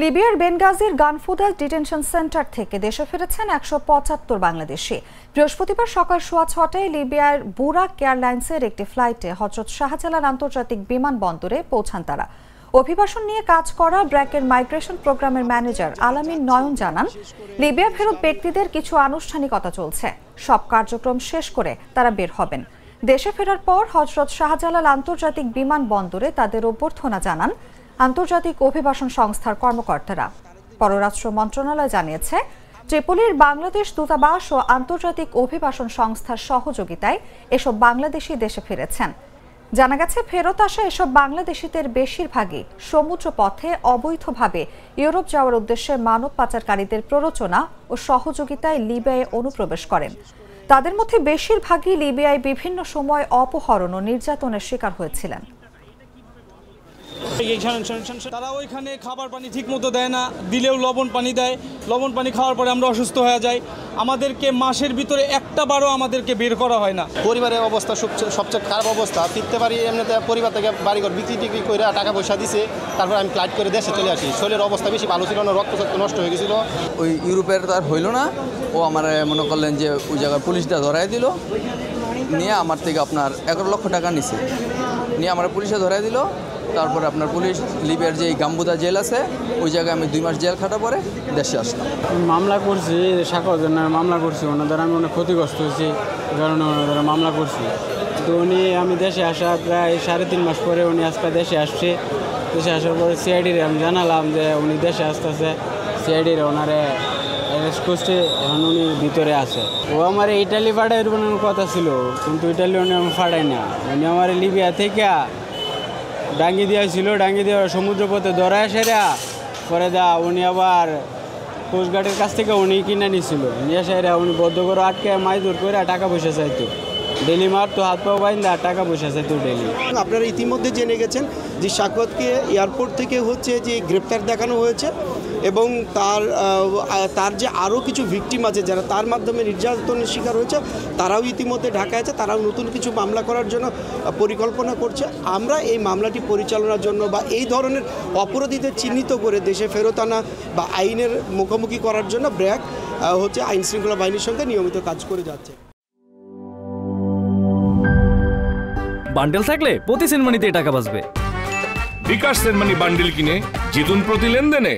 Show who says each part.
Speaker 1: লিবিয়ার বেনগাজির Ganfouda detention centre থেকে দেশে ফিরেছেন ১৭৫ বাংলাদেশি। বৃহস্পতিবার সকাল 6:15টায় লিবিয়ার বুরাক এয়ারলাইন্সের একটি ফ্লাইটে হযরত শাহজালাল আন্তর্জাতিক বিমানবন্দরে পৌঁছান তারা। অভিবাসন নিয়ে কাজ করা ব্র্যাকের মাইগ্রেশন প্রোগ্রামের ম্যানেজার আলামিন নয়ন জানান, লিবিয়া ফেরত ব্যক্তিদের কিছু আনুষ্ঠানিকতা চলছে। সব কার্যক্রম শেষ করে তারা বের হবেন। দেশে ফেরার পর হযরত শাহজালাল আন্তর্জাতিক বিমানবন্দরে তাদের অভ্যর্থনা জানান আন্তর্জাতিক অভিবাসন সংস্থার কর্মকর্তারা। পররাষ্ট্র মন্ত্রণালয় জানিয়েছে, ট্রিপলির বাংলাদেশ দূতাবাস ও আন্তর্জাতিক অভিবাসন সংস্থার সহযোগিতায় এসব বাংলাদেশি দেশে ফিরেছেন। জানা গেছে, ফেরত আসা এসব বাংলাদেশিদের বেশিরভাগই সমুদ্র পথে অবৈধভাবে ইউরোপ যাওয়ার উদ্দেশ্যে মানব পাচারকারীদের প্ররোচনা ও সহযোগিতায় লিবিয়ায় অনুপ্রবেশ করেন। তাদের মধ্যে বেশিরভাগই লিবিয়ায় বিভিন্ন সময় অপহরণ ও নির্যাতনের শিকার হয়েছিলেন।
Speaker 2: তারা ওইখানে খাবার পানি ঠিক মতো দেয় না, দিলেও লবণ পানি দেয়। লবণ পানি খাওয়ার পরে আমরা অসুস্থ হয়ে যাই। আমাদেরকে মাসের ভিতরে একটা বারও আমাদেরকে বের করা হয় না।
Speaker 3: পরিবারের অবস্থা সবচেয়ে খারাপ অবস্থা। ফিরতে পারি এমনিতে পরিবার থেকে বাড়িঘর বিক্রি করে টাকা পয়সা দিছে, তারপর আমি ফ্লাইট করে দেশে চলে আসি। শরীরের অবস্থা বেশি ভালো ছিল না, রক্ত নষ্ট হয়ে গেছিল।
Speaker 4: ওই ইউরোপের তার হইল না, ও আমার মনে করলেন যে ওই জায়গায় পুলিশটা ধরাই দিল, নিয়ে আমার থেকে আপনার 11 লক্ষ টাকা নিছে, নিয়ে আমার পুলিশে ধরাই দিল। তারপরে আপনার পুলিশ লিবিয়ার যে গাম্বুদা জেল আছে ওই জায়গায় আমি 2 মাস জেল খাটা পরে দেশে আসলাম।
Speaker 5: মামলা করছি, সাক্ষর জন্য মামলা করছি, ওনাদের আমি অনেক ক্ষতিগ্রস্ত হয়েছি, কারণে ওনাদের মামলা করছি। তো আমি দেশে আসা প্রায় 3.5 মাস পরে উনি আজকে দেশে আসছে। দেশে আসার পরে সিআইডিরে আমি জানালাম যে উনি দেশে আসতেছে। সিআইডিরে ওনারে অ্যারেস্ট করছে, এখন উনি ভিতরে আছে। ও আমার ইটালি ফাটাইয়ের কথা ছিল, কিন্তু ইটালি উনি আমি ফাটাই না। উনি আমার লিবিয়া থেকে ডাঙ্গি দিয়েছিল, ডাঙ্গি দিয়ে সমুদ্রপথে ধরায় সেরা পরে উনি আবার কোস্টগার্ডের কাছ থেকে উনি কিনে নিয়েছিল। নিয়ে সেরা উনি বদ্ধ করে আটকে মাইজোর করে টাকা পয়সা চাইতো, ডেলি মারতো, হাত পাও বাইন্দা টাকা পয়সা চাইতো ডেলি।
Speaker 6: আপনারা ইতিমধ্যে জেনে গেছেন যে শাকওয়াতকে এয়ারপোর্ট থেকে হচ্ছে যে গ্রেপ্তার দেখানো হয়েছে এবং তার যে আরও কিছু ভিকটিম আছে যারা তার মাধ্যমে নির্যাতনের শিকার হয়েছে, তারাও ইতিমধ্যে ঢাকায় আছে। তারাও নতুন কিছু মামলা করার জন্য পরিকল্পনা করছে। আমরা এই মামলাটি পরিচালনার জন্য বা এই ধরনের অপরাধীদের চিহ্নিত করে দেশে ফেরত আনা বা আইনের মুখোমুখি করার জন্য ব্র্যাক হচ্ছে আইন শৃঙ্খলা বাহিনীর সঙ্গে নিয়মিত কাজ করে যাচ্ছে।
Speaker 7: বান্ডেল থাকলে প্রতি সেনমানিতে টাকা বাঁচবে।
Speaker 8: বিকাশ সেনমানি বান্ডেল কিনে জিতুন প্রতি লেনদেনে।